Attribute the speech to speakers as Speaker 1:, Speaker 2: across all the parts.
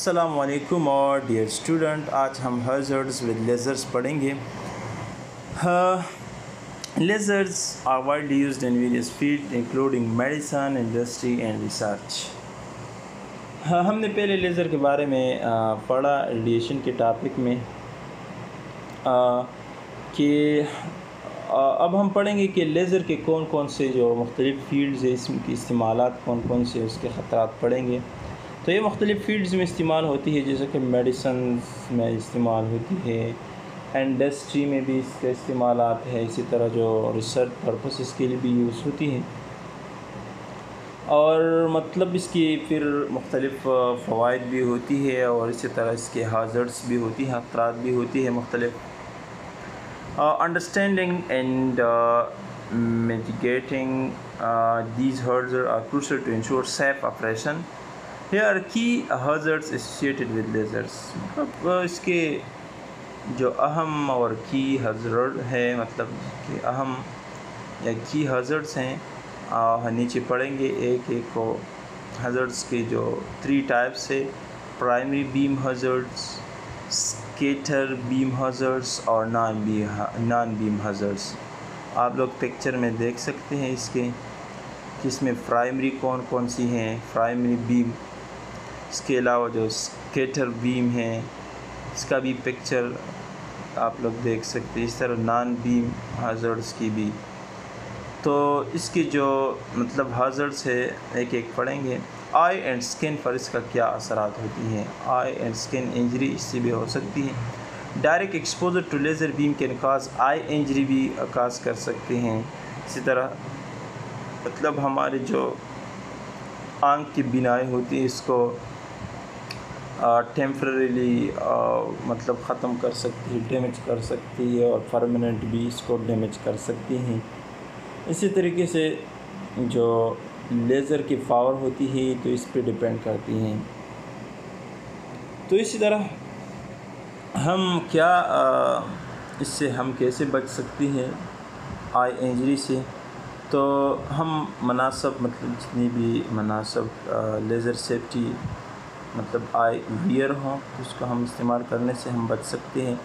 Speaker 1: السلام علیکم اور ڈیئر اسٹوڈنٹ، آج ہم ہیزرڈز ود لیزرز پڑھیں گے۔ Lasers are widely used in various field including medicine, industry and research. ہم نے پہلے لیزر کے بارے میں پڑھا ریڈیشن کے ٹاپک میں کہ اب ہم پڑھیں گے کہ لیزر کے کون کون سے جو مختلف فیلڈز ہیں، اس کی استعمالات کون کون سے، اس کے خطرات پڑھیں گے۔ تو یہ مختلف فیلڈز میں استعمال ہوتی ہے، جیسے کہ میڈیسنز میں استعمال ہوتی ہے، انڈسٹری میں بھی اس کے استعمالات ہے، اسی طرح جو ریسرچ پرپسز کے لیے بھی یوز ہوتی ہے، اور مطلب اس کی پھر مختلف فوائد بھی ہوتی ہے، اور اسی طرح اس کے ہازارڈز بھی ہوتی ہیں، خطرات بھی ہوتی ہے مختلف۔ Understanding and mitigating these hazards are crucial to ensure safe operation. Here are key hazards associated with lasers. مطلب اس کے جو اہم اور کی hazard ہے، مطلب کہ اہم یا کی hazards ہیں، نیچے پڑھیں گے ایک ایک کو۔ hazards کے جو 3 types ہے: primary beam hazards، اسکیٹر بیم ہازارڈز اور نان بیم ہازارڈز۔ آپ لوگ پکچر میں دیکھ سکتے ہیں اس کے، جس میں پرائمری کون کون سی ہیں، پرائمری بیم، اس کے علاوہ جو اسکیٹر بیم ہیں اس کا بھی پکچر آپ لوگ دیکھ سکتے ہیں، اس طرح نان بیم ہازارڈز کی بھی۔ تو اس کی جو مطلب ہازارڈز ہے ایک ایک پڑھیں گے۔ آئی اینڈ سکن پر اس کا کیا اثرات ہوتی ہیں، آئی اینڈ سکن انجری اس سے بھی ہو سکتی ہے۔ Direct exposure to laser beam can cause eye injury بھی کاز کر سکتے ہیں۔ اسی طرح مطلب ہمارے جو آنکھ کی بینائی ہوتی ہے اس کو ٹیمپرریلی مطلب ختم کر سکتی ہے، ڈیمیج کر سکتی ہے، اور پرماننٹ بھی اس کو ڈیمیج کر سکتی ہیں۔ اسی طریقے سے جو لیزر کی پاور ہوتی ہے تو اس پہ ڈیپینڈ کرتی ہیں۔ تو اسی طرح ہم کیا اس سے ہم کیسے بچ سکتے ہیں آئی انجری سے؟ تو ہم مناسب مطلب جتنی بھی مناسب لیزر سیفٹی مطلب آئی ویئر ہوں تو اس کو ہم استعمال کرنے سے ہم بچ سکتے ہیں۔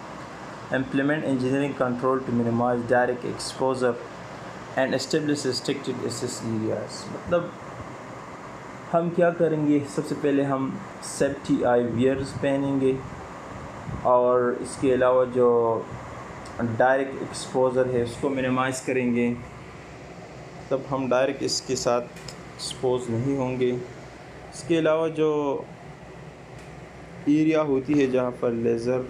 Speaker 1: Implement engineering control to minimise direct exposure and establish restricted access areas. مطلب ہم کیا کریں گے، سب سے پہلے ہم سیفٹی آئی ویئرز پہنیں گے، اور اس کے علاوہ جو ڈائریکٹ ایکسپوزر ہے اس کو منیمائز کریں گے، تب ہم ڈائریکٹ اس کے ساتھ ایکسپوز نہیں ہوں گے۔ اس کے علاوہ جو ایریا ہوتی ہے جہاں پر لیزر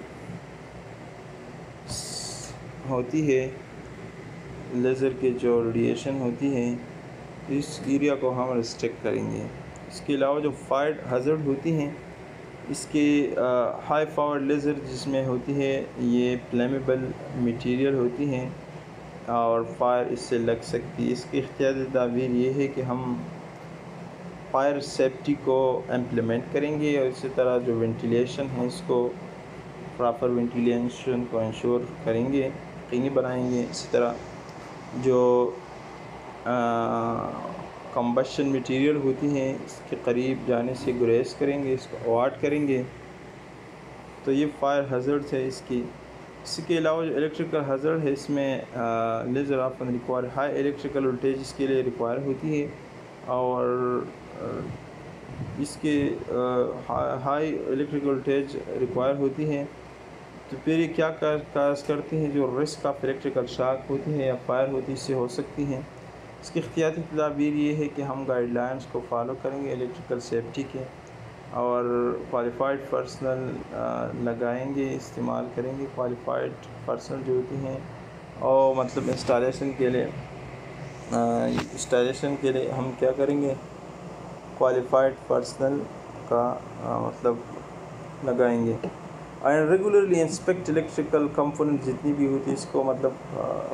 Speaker 1: ہوتی ہے، لیزر کے جو ریڈیشن ہوتی ہے اس ایریا کو ہم ریسٹرکٹ کریں گے۔ اس کے علاوہ جو فائر ہیزرڈ ہوتی ہیں، اس کے ہائی پاور لیزر جس میں ہوتی ہے یہ فلیمیبل میٹیریل ہوتی ہیں اور فائر اس سے لگ سکتی ہے۔ اس کی احتیاطی تدابیر یہ ہے کہ ہم فائر سیفٹی کو امپلیمنٹ کریں گے، اور اسی طرح جو وینٹیلیشن ہے اس کو پراپر وینٹیلیشن کو انشور کریں گے، یقینی بنائیں گے۔ اسی طرح جو کمبشن میٹیریل ہوتی ہیں اس کے قریب جانے سے گریز کریں گے، اس کو اوائڈ کریں گے۔ تو یہ فائر ہیزرڈ ہے اس کی۔ اس کے علاوہ جو الیکٹریکل ہیزرڈ ہے، اس میں laser often require high electrical voltage اس کے لیے ریکوائر ہوتی ہے، اور اس کے ہائی الیکٹریکل وولٹیج ریکوائر ہوتی ہے۔ تو پھر یہ کیا کاز کرتے ہیں، جو رسک آف الیکٹریکل شاک ہوتی ہے یا فائر ہوتی ہے اس سے ہو سکتی ہیں۔ اس کی احتیاطی تدابیر یہ ہے کہ ہم گائیڈ لائنس کو فالو کریں گے الیکٹریکل سیفٹی کے، اور کوالیفائڈ پرسنل لگائیں گے، استعمال کریں گے۔ کوالیفائڈ پرسنل جو ہوتی ہیں اور مطلب انسٹالیشن کے لیے ہم کیا کریں گے، کوالیفائڈ پرسنل کا مطلب لگائیں گے۔ And regularly inspect electrical component جتنی بھی ہوتی ہے اس کو مطلب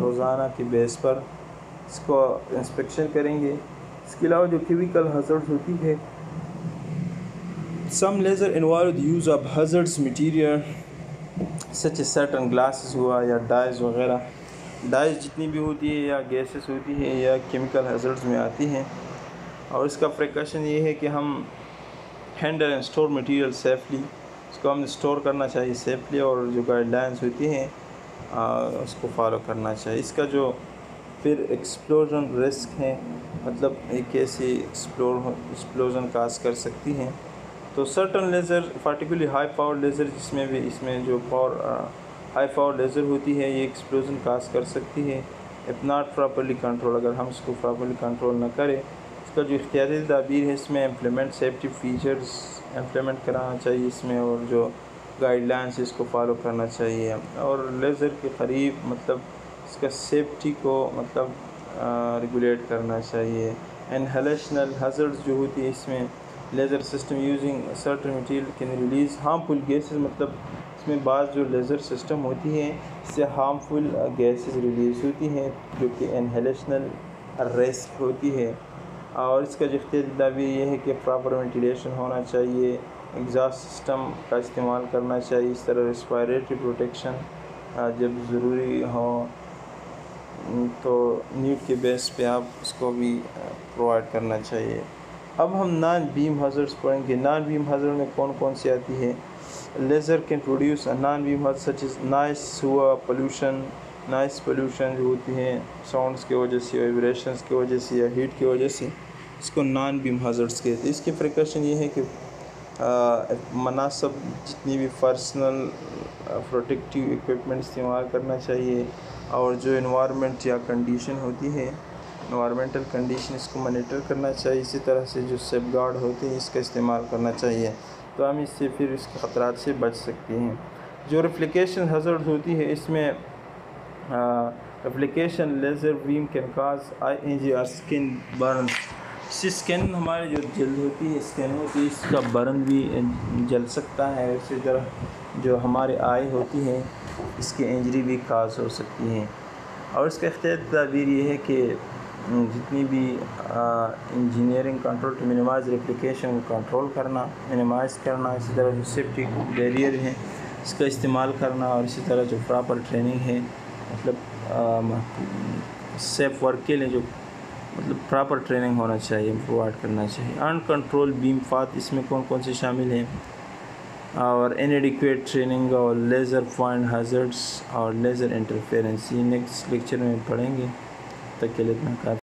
Speaker 1: روزانہ کی بیس پر اس کو انسپیکشن کریں گے۔ اس کے علاوہ جو کیمیکل ہیزرڈ ہوتی ہے، some laser involve the use of hazardous material such a certain glasses ہوا یا ڈائز وغیرہ۔ ڈائز جتنی بھی ہوتی ہے یا گیسز ہوتی ہے یا کیمیکل ہیزرڈز میں آتی ہیں، اور اس کا پریکاشن یہ ہے کہ ہم handle and store material safely, اس کو ہم نے اسٹور کرنا چاہیے سیفلی، اور جو گائیڈ لائنس ہوتی ہیں اس کو فالو کرنا چاہیے۔ اس کا جو پھر ایکسپلوژن رسک ہے، مطلب ایک ایسی ایکسپلوژن کاز کر سکتی ہیں۔ تو certain laser particularly high power laser, جس میں بھی اس میں جو ہائی پاور لیزر ہوتی ہے، یہ ایکسپلوژن کاز کر سکتی ہے اف ناٹ پراپرلی کنٹرول، اگر ہم اس کو پراپرلی کنٹرول نہ کریں۔ اس کا جو اختیاری تدابیر ہے، اس میں امپلیمنٹ سیفٹی فیچرز امپلیمنٹ کرانا چاہیے اس میں، اور جو گائیڈ لائنس اس کو فالو کرنا چاہیے، اور لیزر کے قریب مطلب اس کا سیفٹی کو مطلب ریگولیٹ کرنا چاہیے۔ انہیلیشنل ہیزرڈز جو ہوتی ہے، اس میں laser system using certain material can release harmful gases, مطلب اس میں بعض جو لیزر سسٹم ہوتی ہیں اس سے ہارمفل گیسز ریلیز ہوتی ہیں، جو کہ انہیلیشنل رسک ہوتی ہے۔ اور اس کا جو اختیاری تدابیر یہ ہے کہ پراپر وینٹیلیشن ہونا چاہیے، ایگزاسٹ سسٹم کا استعمال کرنا چاہیے، اس طرح ریسپائریٹری پروٹیکشن جب ضروری ہو تو نیڈ کے بیس پہ آپ اس کو بھی پرووائڈ کرنا چاہیے۔ اب ہم نان بیم ہیزرڈز پڑھیں گے۔ نان بیم ہیزرڈ میں کون کون سی آتی ہے؟ Laser can produce naan beam hazard such is nice ہوا پولوشن، نائس پولوشن جو ہوتی ہیں ساؤنڈس کی وجہ سے، وائبریشنس کی وجہ سے یا ہیٹ کی وجہ سے، اس کو نان بیم ہیزرڈز کہتے ہیں۔ اس کی پریکاشن یہ ہے کہ مناسب جتنی بھی پرسنل پروٹیکٹیو ایکوپمنٹ استعمال کرنا چاہیے، اور جو انوائرمنٹ یا کنڈیشن ہوتی ہے، انوائرمنٹل کنڈیشن، اس کو مانیٹر کرنا چاہیے۔ اسی طرح سے جو سیف گارڈ ہوتے ہیں اس کا استعمال کرنا چاہیے، تو ہم اس سے پھر اس کے خطرات سے بچ سکتے ہیں۔ جو ریفلیکیشن ہیزرڈ ہوتی ہے، اس میں reflection laser beam can cause eye injury اور اسکن برن، اس سے اسکن ہماری جو جلد ہوتی ہے، اسکن ہوتی ہے، اس کا برن بھی جل سکتا ہے۔ اسی طرح جو ہمارے آئی ہوتی ہے، اس کی انجری بھی کاز ہو سکتی ہیں۔ اور اس کا اختیاری تدابیر یہ ہے کہ جتنی بھی engineering control to minimise replication control کرنا، منیمائز کرنا، اسی طرح جو سیفٹی بیریئر ہیں اس کا استعمال کرنا، اور اسی طرح جو پراپر ٹریننگ ہے، مطلب سیف ورک کے لیے جو مطلب پراپر ٹریننگ ہونا چاہیے، پرووائڈ کرنا چاہیے۔ ان کنٹرول بیم پاتھ، اس میں کون کون سے شامل ہیں؟ اور انیڈیکویٹ ٹریننگ، اور لیزر پوائنٹ ہیزرڈز، اور لیزر انٹرفیرنس، یہ نیکسٹ لیکچر میں پڑھیں گے۔ تک کے لیے اتنا کافی۔